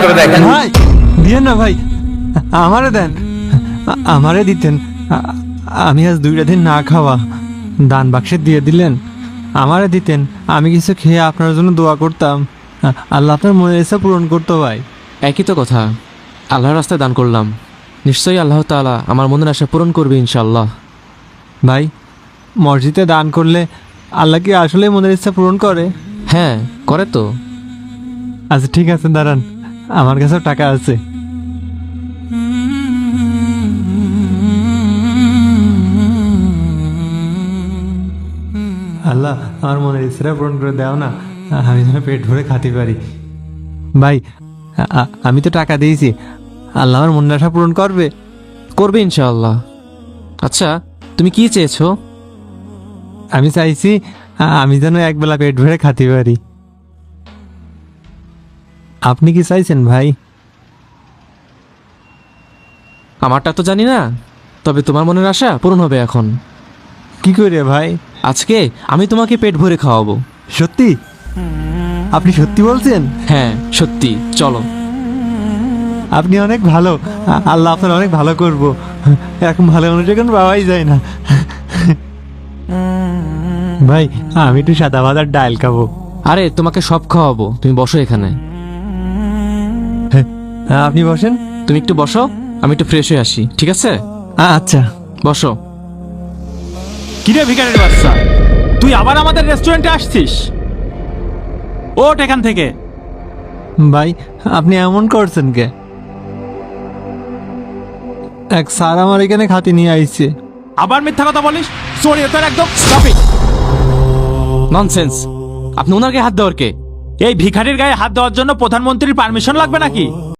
করে দেখেন। ভাই দিয়েন না ভাই, আমারে দেন, আমারে দিতেন। আমি আজ 2টা দিন না খাওয়া, দান বাক্সে দিয়ে দিলেন, আমারে দিতেন, আমি কিছু খেয়ে আপনার জন্য দোয়া করতাম, আল্লাহ আপনার মনের ইচ্ছা পূরণ করতো ভাই। একই তো কথা, আল্লাহর রাস্তায় দান করলাম, নিশ্চয়ই আল্লাহ তাআলা আমার মনের আশা পূরণ করবে ইনশাআল্লাহ। ভাই মসজিদে দান করলে আল্লাহ কি আসলে মনের ইচ্ছা পূরণ করে? হ্যাঁ করে তো। আচ্ছা ঠিক আছে, দাঁড়ান, আমার কাছেও টাকা আছে। আল্লাহ আমার মনের ইচ্ছাটা পূরণ করে দাও না, আমি যেন পেট ভরে খাতে পারি। ভাই আমি তো টাকা দিয়েছি, আল্লাহ আমার মনের আশা পূরণ করবে। করবে ইনশাআল্লাহ। আচ্ছা তুমি কি চেয়েছো? আমি চাইছি আমি যেন একবেলা পেট ভরে খাতে পারি। আপনি কি চাইছেন ভাই? আমারটা তো জানি না, তবে তোমার মনের আশা পূরণ হবে এখন। কি করে ভাই? আজকে আমি তোমাকে পেট ভরে খাওয়াবো। সত্যি? আপনি সত্যি বলছেন? হ্যাঁ সত্যি, চলো। আপনি অনেক ভালো, আল্লাহ আপনার অনেক ভালো করবো। এরকম ভালো মানুষ এখন পাওয়াই যায় না। ভাই আমি একটু সাদা ভাত আর ডাল খাবো। আরে তোমাকে সব খাওয়াবো, তুমি বসো এখানে। আপনি বসেন। তুমি একটু বসো, আমি একটু ফ্রেশ হয়ে আসি, ঠিক আছে? আচ্ছা। বসো। কিরে ভিখারির বাচ্চা, তুই আবার আমাদের রেস্টুরেন্টে আসছিস? ওঠ এখান থেকে। ভাই আপনি এমন করছেন কে? এক স্যার আমার এখানে খাতি নিয়ে আইছে। আবার মিথ্যা কথা বলিস? সরি, তোর একদম স্টপ ইট। ননসেন্স, আপনি ওনার গায়ে হাত দেওয়ার কে? এই ভিখারির গায়ে হাত দেওয়ার জন্য প্রধানমন্ত্রীর পারমিশন লাগবে নাকি?